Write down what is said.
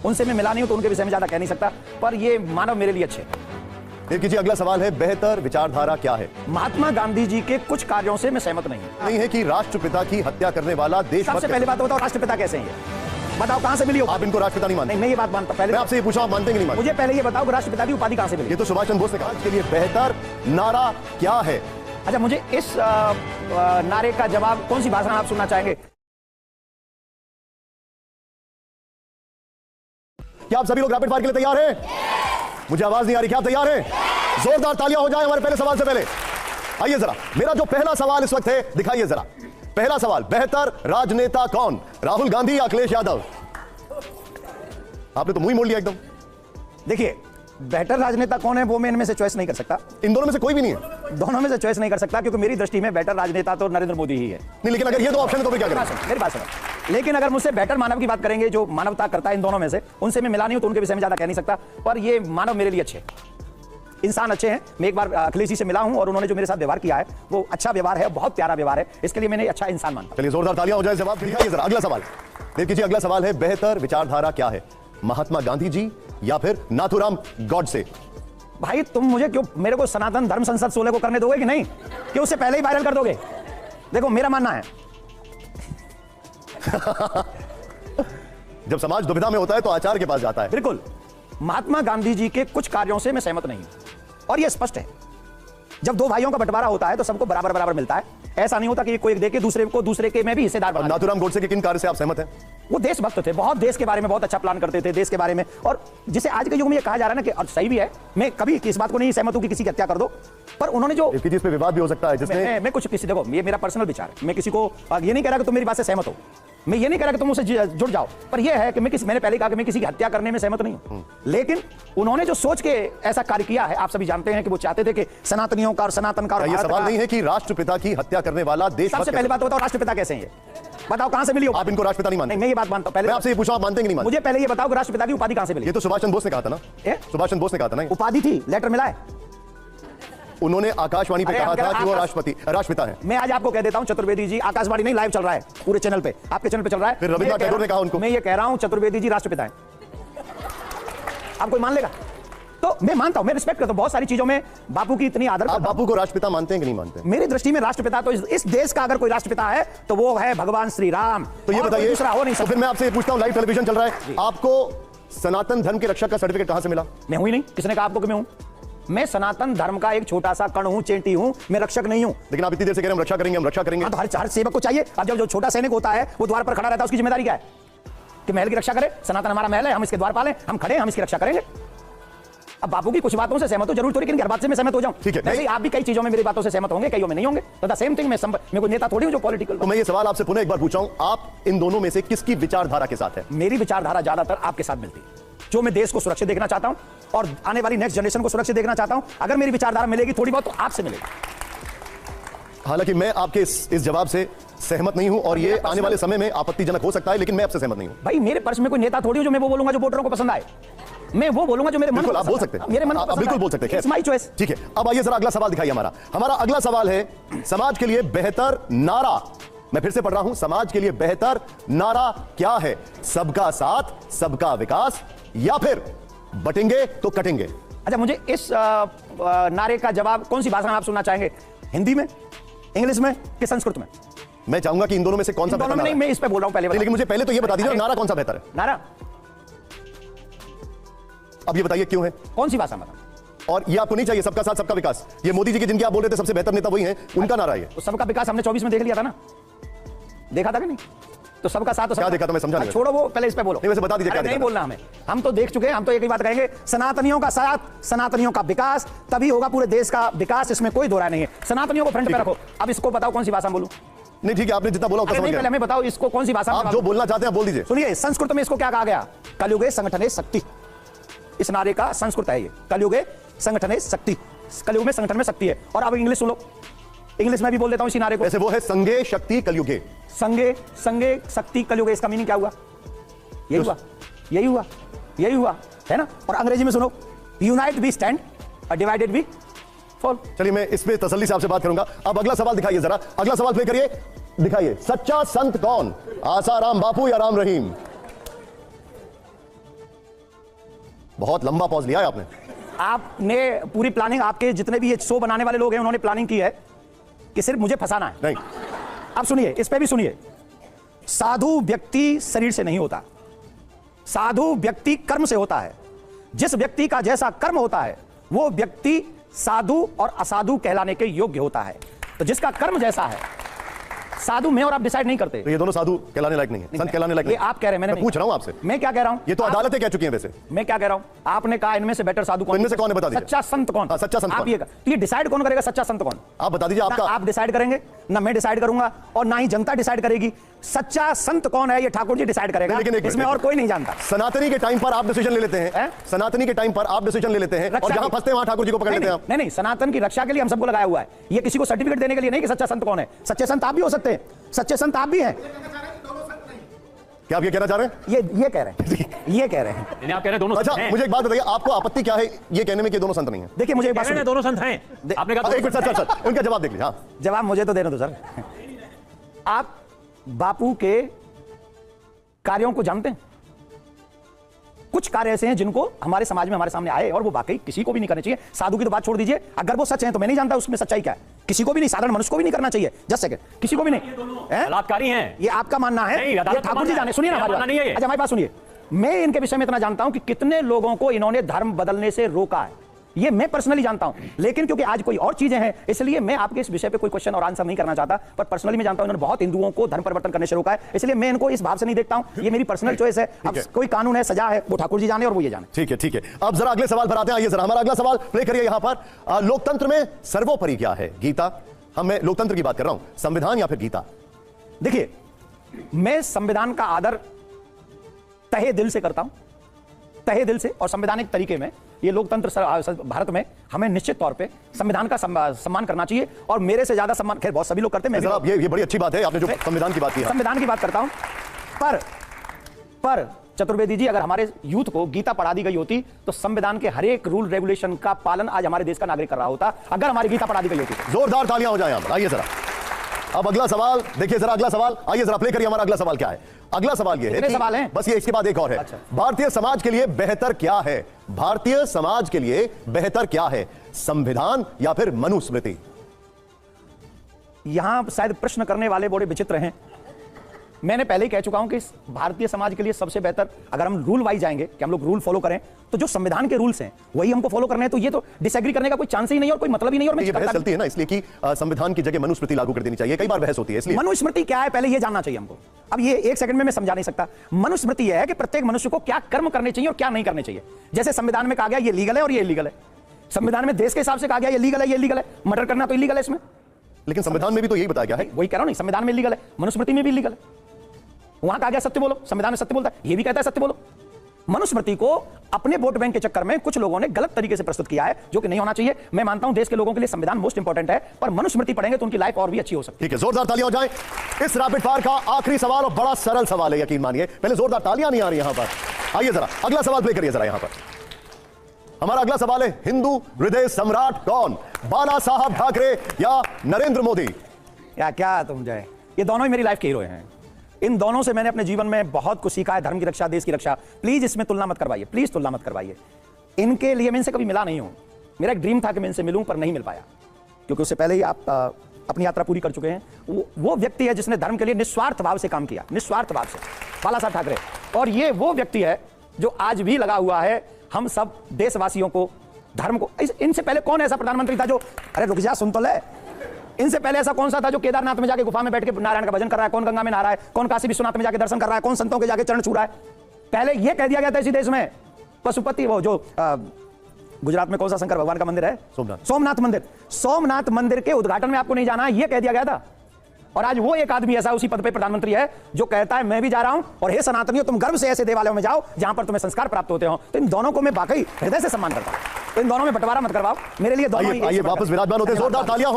उनसे मैं मिला नहीं हूं तो उनके विषय में ज्यादा कह नहीं सकता, पर ये मानव मेरे लिए अच्छे। फिर कीजिए अगला सवाल है, बेहतर विचारधारा क्या है? महात्मा गांधी जी के कुछ कार्यों से मैं सहमत नहीं है कि राष्ट्रपिता की हत्या करने वाला देशभक्त। सबसे पहले बात बताओ, राष्ट्रपिता कैसे हैं? बताओ कहां से मिली हो? आप इनको राष्ट्रपिता नहीं मानते? नहीं, मैं ये बात मानता हूं। पहले मैं आपसे ये पूछा, आप मानते कि नहीं मानते? मुझे पहले ये बताओ कि राष्ट्रपिता की उपाधि कहां से मिली? ये तो सुभाष चंद्र बोस ने कहा। आज के लिए बेहतर नारा क्या है? अच्छा, मुझे इस नारे का जवाब कौन सी भाषा में आप सुनना चाहेंगे? क्या आप सभी लोग रैपिड फायर के लिए तैयार हैं? मुझे आवाज नहीं आ रही, क्या आप तैयार हैं? जोरदार तालियां हो जाए हमारे पहले सवाल से पहले। आइए जरा, मेरा जो पहला सवाल इस वक्त है, दिखाइए जरा। पहला सवाल, बेहतर राजनेता कौन? राहुल गांधी या अखिलेश यादव? आपने तो मुंह ही मोड़ लिया एकदम। देखिए, बेहतर राजनेता कौन है वो मैं इनमें से चॉइस नहीं कर सकता। इन दोनों में से कोई भी नहीं है? दोनों में से चॉइस नहीं कर सकता, क्योंकि मेरी दृष्टि में बेहतर राजनेता तो नरेंद्र मोदी ही है। नहीं, लेकिन अगर ये दो ऑप्शन है तो फिर क्या करें? मेरी बात सुनो। लेकिन अगर मुझसे बेहतर मानव की बात करेंगे, जो मानवता करता है इन दोनों में से, उनसे मैं मिला नहीं हूं तो उनके विषय में ज्यादा कह नहीं सकता, पर ये मानव मेरे लिए अच्छे इंसान अच्छे हैं। मैं एक बार अखिलेश जी से मिला हूं और उन्होंने जो मेरे साथ व्यवहार किया है वो अच्छा व्यवहार है, बहुत प्यारा व्यवहार है, इसके लिए मैंने अच्छा इंसान मानता। चलिए जोरदार तालियां हो जाए। जवाब दिखाइए जरा। अगला सवाल देख कीजिए। अगला सवाल है, बेहतर विचारधारा क्या है? महात्मा गांधी जी या फिर नाथूराम गॉडसे? भाई तुम मुझे क्यों, मेरे को सनातन धर्म संसद 16 को करने दोगे कि नहीं, कि उससे पहले ही वायरल कर दोगे? देखो, मेरा मानना है जब समाज दुविधा में होता है तो आचार्य के पास जाता है। बिल्कुल, महात्मा गांधी जी के कुछ कार्यों से मैं सहमत नहीं हूं और यह स्पष्ट है। जब दो भाइयों का बंटवारा होता है तो सबको बराबर बराबर मिलता है। ऐसा नहीं होता कि कोई देके दूसरे को दूसरे के में भी हिस्सेदार बना। नाथूराम गोडसे के किन कार्य से आप सहमत हैं? वो देशभक्त थे, बहुत देश के बारे में बहुत अच्छा प्लान करते थे, देश के बारे में। और जिसे आज के युग में ये कहा जा रहा है ना कि, और सही भी है, मैं कभी इस बात को नहीं सहमत हूं कि किसी की हत्या कर दो, पर उन्होंने जो चीज पे विवाद भी हो सकता है जिसमें मैं कुछ किसी, देखो ये मेरा पर्सनल विचार है, मैं किसी को ये नहीं कह रहा कि तुम मेरी बात से सहमत हो, मैं ये नहीं कह रहा कि तुम उससे जुड़ जाओ, पर यह है कि मैंने पहले कहा कि मैं किसी की हत्या करने में सहमत नहीं हूं। लेकिन उन्होंने जो सोच के ऐसा कार्य किया है, आप सभी जानते हैं कि वो चाहते थे कि सनातनियों का और सनातन का, ये सवाल नहीं है कि राष्ट्रपिता की हत्या करने वाला देश। सबसे पहले बात बताओ, राष्ट्रपिता कैसे हैं? बताओ कहां से मिली हो? आप इनको राष्ट्रपिता नहीं मानते? मैं ये बात मानता हूं। पहले मैं आपसे ये पूछा, आप मानते कि नहीं मानते? मुझे पहले ये बताओ कि राष्ट्रपिता की उपाधि कहां से मिली? ये तो सुभाष चंद्र बोस ने कहा था ना। सुभाष चंद्र बोस ने कहा था ना। उपाधि थी, लेटर मिला है। उन्होंने आकाशवाणी पे कहा था कि वो राष्ट्रपिता है। मैं आज आपको कह देता हूं, चतुर्वेदी जी, आकाशवाणी नहीं, लाइव चल रहा है पूरे चैनल पे, आपके चैनल पे चल रहा है। फिर रविंद्रनाथ टैगोर ने कहा उनको। मैं ये कह रहा हूं, चतुर्वेदी जी राष्ट्रपिता है। आप कोई मान लेगा? तो मैं मानता हूं, मैं रिस्पेक्ट करता हूं, बहुत सारी चीजों में बापू की इतनी आदर। आप बापू को राष्ट्रपिता मानते हैं कि नहीं मानते? मेरी दृष्टि में राष्ट्रपिता तो इस देश का अगर कोई राष्ट्रपिता है तो वो है भगवान श्री राम। तो ये बताइए, दूसरा हो नहीं सकता। फिर मैं आपसे पूछता हूं, लाइव टेलीविजन चल रहा है, आपको सनातन धर्म के रक्षक का सर्टिफिकेट कहां से मिला? मैं हूं ही नहीं, किसने कहा आपको कि मैं हूं? मैं सनातन धर्म का एक छोटा सा कण हूं, चेंटी हूं, मैं रक्षक नहीं हूं। लेकिन आप इतनी देर से कह रहे हैं हम रक्षा करेंगे, हम रक्षा करेंगे। तो हर सेवक को चाहिए। अब जब जो छोटा सैनिक होता है वो द्वार पर खड़ा रहता है, उसकी जिम्मेदारी क्या है? कि महल की रक्षा करे। सनातन हमारा महल है, हम इसके द्वार पालें, हम खड़े, हम इसकी रक्षा करेंगे। अब बापू की कुछ बातों से सहमत हो, जरूर थोड़ी कि हर बात से मैं सहमत हो जाऊं। ठीक है, आप भी कई चीजों में मेरी बातों से सहमत होंगे, कईयों में नहीं होंगे। तो द सेम थिंग, मैं कोई नेता थोड़ी हूं जो पॉलिटिकल। तो मैं ये सवाल आपसे पुनः एक बार पूछा हूं, आप इन दोनों में से किसकी विचारधारा के साथ है? मेरी विचारधारा ज्यादातर आपके साथ मिलती है। जो मैं देश को सुरक्षित देखना चाहता हूं और आने वाली नेक्स्ट जनरेशन को सुरक्षित देखना चाहता हूं, अगर मेरी विचारधारा मिलेगी थोड़ी बहुत तो आपसे मिलेगी। हालांकि मैं आपके इस जवाब से सहमत नहीं हूं और ये आने वाले समय में आपत्तिजनक हो सकता है, लेकिन मैं आपसे सहमत नहीं हूं। भाई मेरे पर्स में कोई नेता थोड़ी हूं जो मैं वो बोलूंगा जो वोटरों को पसंद आए। मैं वो बोलूंगा जो मेरे मन को आप बोल सकते हैं, मेरे मन को आप बिल्कुल बोल सकते हैं, इट्स माय चॉइस। ठीक है, अब आइए जरा अगला सवाल दिखाइए। हमारा अगला सवाल है, समाज के लिए बेहतर नारा। मैं फिर से पढ़ रहा हूं, समाज के लिए बेहतर नारा क्या है? सबका साथ, सबका विकास, या फिर बटेंगे तो कटेंगे? अच्छा, मुझे इस नारे का जवाब कौन सी भाषा में आप सुनना चाहेंगे? हिंदी में, इंग्लिश में कि संस्कृत में? मैं चाहूंगा कि इन दोनों में से कौन सा बेहतर नहीं, मैं इस पे बोल रहा हूं पहले। लेकिन मुझे पहले तो ये बता दीजिए नारा कौन सा बेहतर है? नारा अब ये बताइए क्यों है? कौन सी भाषा में? और ये आपको नहीं चाहिए सबका साथ सबका विकास? ये मोदी जी के जिनके आप बोल रहे थे सबसे बेहतर नेता वही हैं, उनका नारा है। तो सबका विकास हमने 24 में देख लिया था ना, देखा था कि नहीं? तो सबका साथ तो क्या देखा था, मैं समझा नहीं। छोड़ो वो, पहले इस पे बोलो। नहीं, वैसे बता दीजिए क्या नहीं बोलना हमें, हम तो देख चुके हैं। हम तो एक ही बात कहेंगे, सनातनियों का साथ, सनातनियों का विकास, तभी होगा पूरे देश का विकास, इसमें कोई दो राय नहीं है। सनातनियों को फ्रंट पे रखो। अब इसको बताओ कौन सी भाषा बोलूं? नहीं ठीक है, आपने जितना बोला उतना समझ गया। पहले हमें बताओ इसको कौन सी भाषा आप जो बोलना चाहते हैं बोल दीजिए। सुनिए, संस्कृत में इसको क्या कहा गया? कलयुगे संगठने शक्ति। इस नारे का संस्कृत है ये, कलयुगे संगठने शक्ति। कलयुग में संगठन में शक्ति है। और अब इंग्लिश सुनो, इंग्लिश में भी बोल देता हूं इसी नारे को। वैसे वो है संगे शक्ति कलयुगे। संगे शक्ति कलयुगे, इसका मीनिंग क्या हुआ? यही हुआ, यही हुआ, यही हुआ, है ना? और अंग्रेजी में सुनो, यूनाइट वी स्टैंड और डिवाइडेड वी फॉल। चलिए मैं इस पे तसल्ली से आपसे बात करूंगा। अब अगला सवाल दिखाइए जरा, अगला सवाल प्ले करिए, दिखाइए। सच्चा संत कौन? आसाराम बापू या राम रहीम? बहुत लंबा पॉज लिया है आपने। आपने पूरी प्लानिंग, आपके जितने भी ये शो बनाने वाले लोग हैं उन्होंने प्लानिंग की है कि सिर्फ मुझे फंसाना है। नहीं, अब सुनिए, इस पे भी सुनिए। साधु व्यक्ति शरीर से नहीं होता, साधु व्यक्ति कर्म से होता है। जिस व्यक्ति का जैसा कर्म होता है वो व्यक्ति साधु और असाधु कहलाने के योग्य होता है। तो जिसका कर्म जैसा है, साधु में और आप डिसाइड नहीं करते। तो ये दोनों साधु कहलाने लायक नहीं है, संत कहलाने लायक ये नहीं। आप कह रहे हैं, मैं पूछ रहा हूं आपसे। मैं क्या कह रहा हूं? ये तो अदालतें कह चुकी हैं वैसे। मैं क्या कह रहा हूं? आपने कहा इनमें से बेटर साधु कौन? इनमें से कौन है बता दीजिए। सच्चा संत कौन? हाँ, सच्चा संत आप कौन? ये डिसाइड कौन करेगा सच्चा संत कौन? आप बता दीजिए। आपका आप डिसाइड करेंगे ना, मैं डिसाइड करूंगा और ना ही जनता डिसाइड करेगी। सच्चा संत कौन है ये ठाकुर जी डिसाइड करेगा, लेकिन इसमें और कोई नहीं जानता। सनातनी के टाइम पर आप डिसीजन ले लेते हैं, सनातनी के टाइम पर आप डिसीजन ले लेते हैं और जहां फंसते हैं वहां ठाकुर जी को पकड़ लेते हैं आप। नहीं, सनातन की रक्षा के लिए हम सबको लगाया हुआ है। ये किसी को सर्टिफिकेट देने के लिए नहीं कि सच्चा संत कौन है। सच्चे संत आप भी हो सकते हैं, सच्चे संत आप भी हैं। क्या आप ये कहना चाह रहे हैं? ये कह रहे हैं, ये कह रहे हैं। आप कह रहे हैं दोनों अच्छा, संत हैं। मुझे एक बात बताइए, आपको आपत्ति क्या है ये कहने में कि दोनों संत नहीं है? देखिए मुझे एक बात कह रहे हैं सुनिए। दोनों संत हैं। आपने कहा एक मिनट सर, उनका जवाब देख लीजिए। हाँ, जवाब मुझे तो देने दो सर। आप बापू के कार्यों को जानते हैं? कुछ कार्य ऐसे हैं जिनको हमारे समाज में हमारे सामने आए और वो वाकई किसी को भी नहीं करने चाहिए। साधु की तो बात छोड़ दीजिए, अगर वो सच है तो मैं नहीं जानता उसमें सच्चाई क्या है। किसी को भी नहीं, साधारण मनुष्य को भी नहीं करना चाहिए। जस्ट सेकंड, किसी को भी नहीं। बलात्कारी हैं। ये आपका मानना है, नहीं, ये अदालत का ठाकुर जी मानना जाने। है। सुनिए ना मेरा हमारी मानना नहीं है बात। ये। अच्छा हमारी बात सुनिए। मैं इनके विषय में इतना जानता हूं कि कितने लोगों को इन्होंने धर्म बदलने से रोका है, ये मैं पर्सनली जानता हूं। लेकिन क्योंकि आज कोई और चीजें हैं इसलिए मैं आपके इस विषय पे कोई क्वेश्चन और आंसर नहीं करना चाहता। पर पर्सनली मैं जानता हूं इन्होंने बहुत हिंदुओं को धर्म परिवर्तन करने से रोका है, इसलिए मैं इनको इस भाव से नहीं देखता हूं। ये मेरी पर्सनल चॉइस है। अब कोई कानून है, सजा है, वो ठाकुर जी जाने और वो ये जाने। ठीक है, ठीक है। अब जरा अगले सवाल पर आते हैं। आइए जरा हमारा अगला सवाल प्ले करिए यहां पर। लोकतंत्र में सर्वोपरि क्या है? गीता? मैं लोकतंत्र की बात कर रहा हूं, संविधान या फिर गीता? देखिए, मैं संविधान का आदर तहे दिल से करता हूं, तहे दिल से और संवैधानिक तरीके में। ये लोकतंत्र भारत में हमें निश्चित तौर पे संविधान का सम्मान करना चाहिए और मेरे से ज्यादा सम्मान खैर बहुत सभी लोग करते हैं। मैं ये बड़ी अच्छी बात है आपने जो संविधान की बात की है। संविधान की बात करता हूं। पर चतुर्वेदी जी, अगर हमारे यूथ को गीता पढ़ा दी गई होती तो संविधान के हर एक रूल रेगुलेशन का पालन आज हमारे देश का नागरिक कर रहा होता, अगर हमारी गीता पढ़ा दी गई होती। जोरदार तालियां हो जाए यहां पर। आइए जरा अब अगला सवाल देखिए जरा। अगला सवाल आइए जरा प्ले करिए। हमारा अगला सवाल क्या है? अगला सवाल ये है कि सवाल हैं? बस ये, इसके बाद एक और है। अच्छा। भारतीय समाज के लिए बेहतर क्या है? भारतीय समाज के लिए बेहतर क्या है, संविधान या फिर मनुस्मृति? यहां शायद प्रश्न करने वाले बड़े विचित्र हैं। मैंने पहले ही कह चुका हूं कि भारतीय समाज के लिए सबसे बेहतर, अगर हम रूल वाइज जाएंगे कि हम लोग रूल फॉलो करें तो जो संविधान के रूल्स हैं वही हमको फॉलो करने हैं। तो ये तो डिसएग्री करने का कोई चांस ही नहीं और कोई मतलब ही नहीं। और ये बहस चलती है ना इसलिए कि संविधान की जगह मनुस्मृति लागू कर देनी चाहिए, कई बार बहस होती है इसलिए। मनुस्मृति क्या है पहले ये जानना चाहिए हमको। अब ये एक सेकंड में मैं समझा नहीं सकता। मनुस्मृति है कि प्रत्येक मनुष्य को क्या कर्म करने चाहिए और क्या नहीं करने चाहिए। जैसे संविधान में कहा गया ये लीगल है और ये इलीगल है, संविधान में देश के हिसाब से कहा गया ये लीगल है, ये इलीगल है। मर्डर करना तो इलीगल है इसमें, लेकिन संविधान में भी तो यही बताया गया है। वही कह रहा हूं, नहीं संविधान में इलीगल है, मनुस्मृति में भी इलीगल है। वहां कहा गया सत्य बोलो, संविधान में सत्य बोलता है, ये भी कहता है सत्य बोलो। मनुस्मृति को अपने वोट बैंक के चक्कर में कुछ लोगों ने गलत तरीके से प्रस्तुत किया है, जो कि नहीं होना चाहिए। मैं मानता हूं देश के लोगों के लिए संविधान मोस्ट इंपॉर्टेंट है, पर मनुस्मृति पढ़ेंगे तो उनकी लाइफ और भी अच्छी हो सकती है। ठीक है, जोरदार तालियां हो जाए। इस रैपिड फायर का आखिरी सवाल और बड़ा सरल सवाल है, यकीन मानिए। पहले जोरदार तालियां नहीं आ रही यहां पर। आइए जरा अगला सवाल प्ले करिए जरा यहां पर। हमारा अगला सवाल है, हिंदू हृदय सम्राट कौन? बाला साहब ठाकरे या नरेंद्र मोदी? क्या तुम जाए, ये दोनों ही मेरी लाइफ के हीरो हैं। इन दोनों से मैंने अपने जीवन में बहुत कुछ सीखा है। धर्म की रक्षा, देश की रक्षा। प्लीज इसमें तुलना मत करवाइए, प्लीज तुलना मत करवाइए। इनके लिए मैं इनसे कभी मिला नहीं हूं। मेरा एक ड्रीम था कि मैं इनसे मिलूं, पर नहीं मिल पाया, क्योंकि उससे पहले ही आप अपनी यात्रा पूरी कर चुके हैं। वो व्यक्ति है जिसने धर्म के लिए निस्वार्थ भाव से काम किया, निस्वार्थ भाव से, बाला साहब ठाकरे। और ये वो व्यक्ति है जो आज भी लगा हुआ है हम सब देशवासियों को, धर्म को। इनसे पहले कौन ऐसा प्रधानमंत्री था जो, अरे रुक जा सुन तो ले, इनसे पहले ऐसा कौन सा था जो केदारनाथ में जाके गुफा में बैठ के नारायण का भजन कर रहा है? कौन गंगा में नहा रहा है? कौन काशी विश्वनाथ में जाके दर्शन कर रहा है? कौन संतों के जाके चरण छू रहा है? पहले यह कह दिया गया था इसी देश में, पशुपति, वो जो गुजरात में कौन सा शंकर भगवान का मंदिर है? सोमनाथ मंदिर। सोमनाथ मंदिर के उद्घाटन में आपको नहीं जाना है, यह कह दिया गया था। और आज वो एक आदमी ऐसा उसी पद पे प्रधानमंत्री है जो कहता है मैं भी जा रहा हूं और हे सनातनियों तुम गर्व से ऐसे देवालयों में जाओ जहां पर तुम्हें संस्कार प्राप्त होते हो। तो इन दोनों को मैं वाकई हृदय से सम्मान करता हूं। तो इन दोनों में बंटवारा मत करवाओ, मेरे लिए दोनों ही। आइए वापस विराजमान होते, जोरदार तालियां हो।